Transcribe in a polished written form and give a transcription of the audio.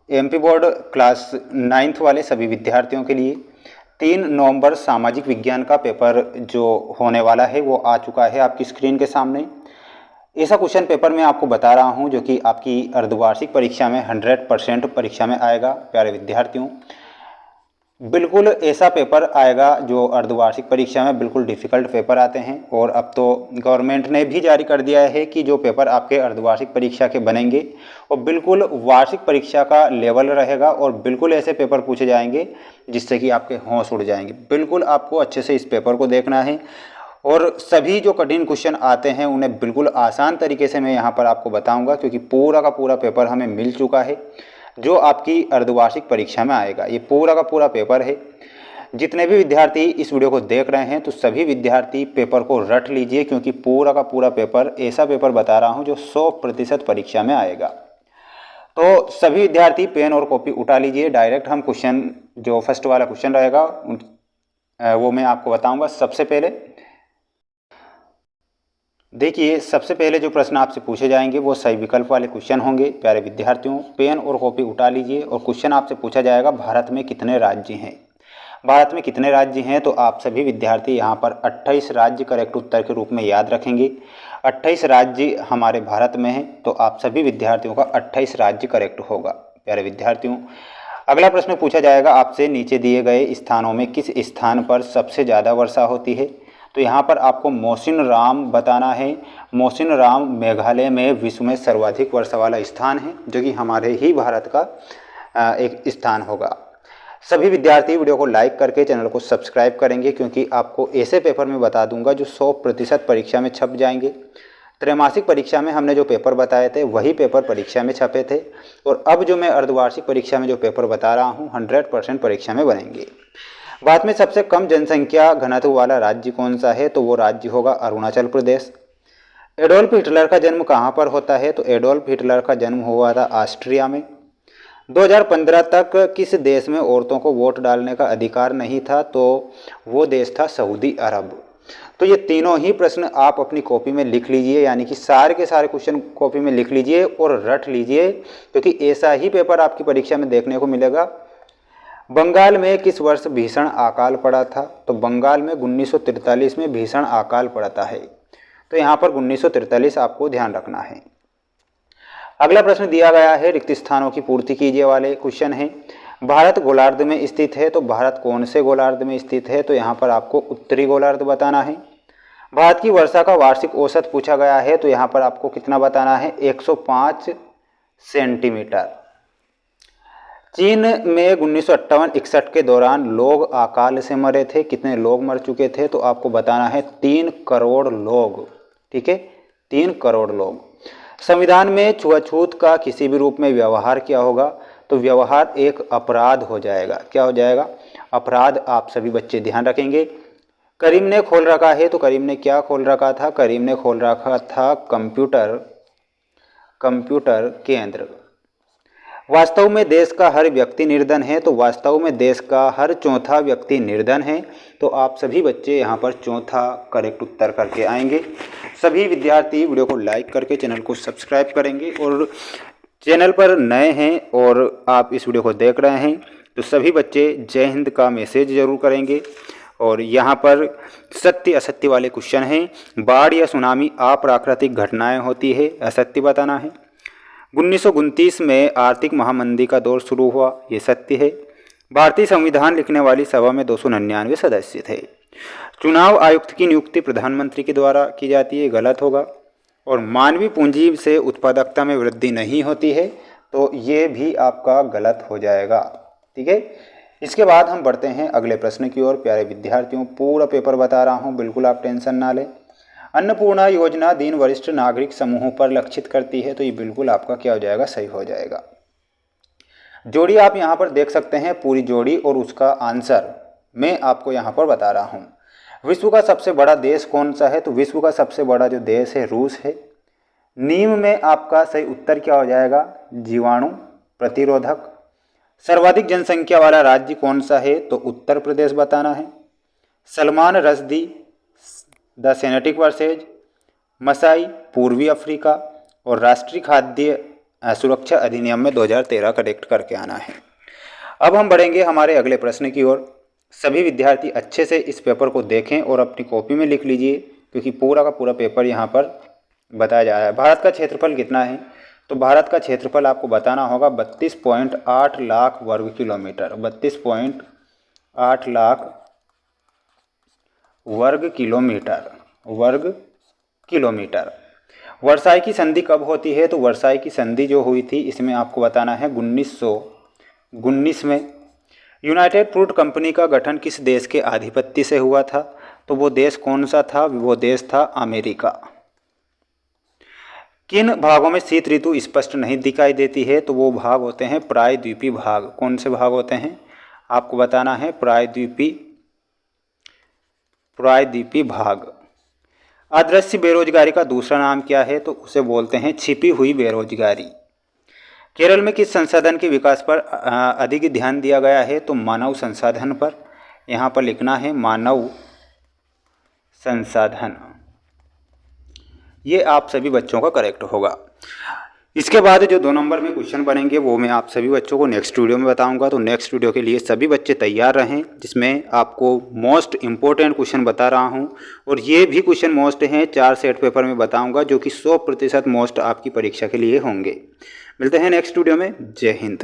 MP board class 9th वाले सभी विद्यार्थियों के लिए 3 नवंबर सामाजिक विज्ञान का पेपर जो होने वाला है वो आ चुका है आपकी स्क्रीन के सामने। ऐसा क्वेश्चन पेपर मैं आपको बता रहा हूं जो कि आपकी अर्धवार्षिक परीक्षा में 100% परीक्षा में आएगा। प्यारे विद्यार्थियों, बिल्कुल ऐसा पेपर आएगा जो अर्धवार्षिक परीक्षा में बिल्कुल डिफ़िकल्ट पेपर आते हैं। और अब तो गवर्नमेंट ने भी जारी कर दिया है कि जो पेपर आपके अर्धवार्षिक परीक्षा के बनेंगे वो बिल्कुल वार्षिक परीक्षा का लेवल रहेगा और बिल्कुल ऐसे पेपर पूछे जाएंगे जिससे कि आपके होश उड़ जाएंगे। बिल्कुल आपको अच्छे से इस पेपर को देखना है और सभी जो कठिन क्वेश्चन आते हैं उन्हें बिल्कुल आसान तरीके से मैं यहाँ पर आपको बताऊँगा, क्योंकि पूरा का पूरा पेपर हमें मिल चुका है जो आपकी अर्धवार्षिक परीक्षा में आएगा। ये पूरा का पूरा पेपर है। जितने भी विद्यार्थी इस वीडियो को देख रहे हैं तो सभी विद्यार्थी पेपर को रट लीजिए, क्योंकि पूरा का पूरा पेपर ऐसा पेपर बता रहा हूं जो 100% परीक्षा में आएगा। तो सभी विद्यार्थी पेन और कॉपी उठा लीजिए। डायरेक्ट हम क्वेश्चन जो फर्स्ट वाला क्वेश्चन रहेगा वो मैं आपको बताऊंगा। सबसे पहले देखिए, सबसे पहले जो प्रश्न आपसे पूछे जाएंगे वो सही विकल्प वाले क्वेश्चन होंगे। प्यारे विद्यार्थियों, पेन और कॉपी उठा लीजिए और क्वेश्चन आपसे पूछा जाएगा भारत में कितने राज्य हैं। भारत में कितने राज्य हैं तो आप सभी विद्यार्थी यहाँ पर 28 राज्य करेक्ट उत्तर के रूप में याद रखेंगे। 28 राज्य हमारे भारत में हैं तो आप सभी विद्यार्थियों का 28 राज्य करेक्ट होगा। प्यारे विद्यार्थियों, अगला प्रश्न पूछा जाएगा आपसे, नीचे दिए गए स्थानों में किस स्थान पर सबसे ज़्यादा वर्षा होती है। तो यहाँ पर आपको मोसिन राम बताना है। मोसिन राम मेघालय में विश्व में सर्वाधिक वर्षा वाला स्थान है, जो कि हमारे ही भारत का एक स्थान होगा। सभी विद्यार्थी वीडियो को लाइक करके चैनल को सब्सक्राइब करेंगे, क्योंकि आपको ऐसे पेपर में बता दूंगा जो 100% परीक्षा में छप जाएंगे। त्रैमासिक परीक्षा में हमने जो पेपर बताए थे वही पेपर परीक्षा में छपे थे, और अब जो मैं अर्धवार्षिक परीक्षा में जो पेपर बता रहा हूँ 100% परीक्षा में बनेंगे। भारत में सबसे कम जनसंख्या घनत्व वाला राज्य कौन सा है तो वो राज्य होगा अरुणाचल प्रदेश। एडोल्फ हिटलर का जन्म कहाँ पर होता है तो एडोल्फ हिटलर का जन्म हुआ था ऑस्ट्रिया में। 2015 तक किस देश में औरतों को वोट डालने का अधिकार नहीं था तो वो देश था सऊदी अरब। तो ये तीनों ही प्रश्न आप अपनी कॉपी में लिख लीजिए, यानी कि सारे के सारे क्वेश्चन कॉपी में लिख लीजिए और रट लीजिए, क्योंकि ऐसा ही पेपर आपकी परीक्षा में देखने को मिलेगा। बंगाल में किस वर्ष भीषण अकाल पड़ा था तो बंगाल में 1943 में भीषण अकाल पड़ता है। तो यहाँ पर 1943 आपको ध्यान रखना है। अगला प्रश्न दिया गया है, रिक्त स्थानों की पूर्ति कीजिए वाले क्वेश्चन है। भारत गोलार्ध में स्थित है तो भारत कौन से गोलार्ध में स्थित है तो यहाँ पर आपको उत्तरी गोलार्ध बताना है। भारत की वर्षा का वार्षिक औसत पूछा गया है तो यहाँ पर आपको कितना बताना है, 105 सेंटीमीटर। चीन में 1958-61 के दौरान लोग अकाल से मरे थे, कितने लोग मर चुके थे तो आपको बताना है 3 करोड़ लोग। ठीक है, 3 करोड़ लोग। संविधान में छुआछूत का किसी भी रूप में व्यवहार क्या होगा तो व्यवहार एक अपराध हो जाएगा। क्या हो जाएगा, अपराध। आप सभी बच्चे ध्यान रखेंगे। करीम ने खोल रखा है तो करीम ने क्या खोल रखा था, करीम ने खोल रखा था कंप्यूटर केंद्र। वास्तव में देश का हर व्यक्ति निर्धन है तो वास्तव में देश का हर चौथा व्यक्ति निर्धन है। तो आप सभी बच्चे यहाँ पर चौथा करेक्ट उत्तर करके आएंगे। सभी विद्यार्थी वीडियो को लाइक करके चैनल को सब्सक्राइब करेंगे, और चैनल पर नए हैं और आप इस वीडियो को देख रहे हैं तो सभी बच्चे जय हिंद का मैसेज जरूर करेंगे। और यहाँ पर सत्य असत्य वाले क्वेश्चन हैं। बाढ़ या सुनामी अप्राकृतिक घटनाएं होती है, असत्य बताना है। 1929 में आर्थिक महामंदी का दौर शुरू हुआ, ये सत्य है। भारतीय संविधान लिखने वाली सभा में 299 सदस्य थे। चुनाव आयुक्त की नियुक्ति प्रधानमंत्री के द्वारा की जाती है, गलत होगा। और मानवीय पूंजी से उत्पादकता में वृद्धि नहीं होती है तो ये भी आपका गलत हो जाएगा। ठीक है, इसके बाद हम बढ़ते हैं अगले प्रश्न की ओर। प्यारे विद्यार्थियों, पूरा पेपर बता रहा हूँ, बिल्कुल आप टेंशन ना लें। अन्नपूर्णा योजना दीन वरिष्ठ नागरिक समूहों पर लक्षित करती है तो ये बिल्कुल आपका क्या हो जाएगा, सही हो जाएगा। जोड़ी आप यहाँ पर देख सकते हैं, पूरी जोड़ी और उसका आंसर मैं आपको यहाँ पर बता रहा हूँ। विश्व का सबसे बड़ा देश कौन सा है तो विश्व का सबसे बड़ा जो देश है रूस है। नीम में आपका सही उत्तर क्या हो जाएगा, जीवाणु प्रतिरोधक। सर्वाधिक जनसंख्या वाला राज्य कौन सा है तो उत्तर प्रदेश बताना है। सलमान रश्दी द सेनेटिक वर्सेज, मसाई पूर्वी अफ्रीका, और राष्ट्रीय खाद्य सुरक्षा अधिनियम में 2013 करेक्ट करके आना है। अब हम बढ़ेंगे हमारे अगले प्रश्न की ओर। सभी विद्यार्थी अच्छे से इस पेपर को देखें और अपनी कॉपी में लिख लीजिए, क्योंकि पूरा का पूरा पेपर यहाँ पर बताया जा रहा है। भारत का क्षेत्रफल कितना है? तो भारत का क्षेत्रफल आपको बताना होगा 32.8 लाख वर्ग किलोमीटर। 32.8 लाख वर्ग किलोमीटर। वर्साई की संधि कब होती है? तो वर्साई की संधि जो हुई थी इसमें आपको बताना है 1919 में। यूनाइटेड फ्रूट कंपनी का गठन किस देश के आधिपत्य से हुआ था? तो वो देश कौन सा था? वो देश था अमेरिका। किन भागों में शीत ऋतु स्पष्ट नहीं दिखाई देती है? तो वो भाग होते हैं प्रायद्वीपीय भाग। कौन से भाग होते हैं? आपको बताना है प्रायद्वीपीय भाग। अदृश्य बेरोजगारी का दूसरा नाम क्या है? तो उसे बोलते हैं छिपी हुई बेरोजगारी। केरल में किस संसाधन के विकास पर अधिक ध्यान दिया गया है? तो मानव संसाधन पर। यहाँ पर लिखना है मानव संसाधन। ये आप सभी बच्चों का करेक्ट होगा। इसके बाद जो 2 नंबर में क्वेश्चन बनेंगे वो मैं आप सभी बच्चों को नेक्स्ट वीडियो में बताऊंगा। तो नेक्स्ट वीडियो के लिए सभी बच्चे तैयार रहें, जिसमें आपको मोस्ट इम्पोर्टेंट क्वेश्चन बता रहा हूं, और ये भी क्वेश्चन मोस्ट हैं, 4 सेट पेपर में बताऊंगा, जो कि 100% मोस्ट आपकी परीक्षा के लिए होंगे। मिलते हैं नेक्स्ट वीडियो में। जय हिंद।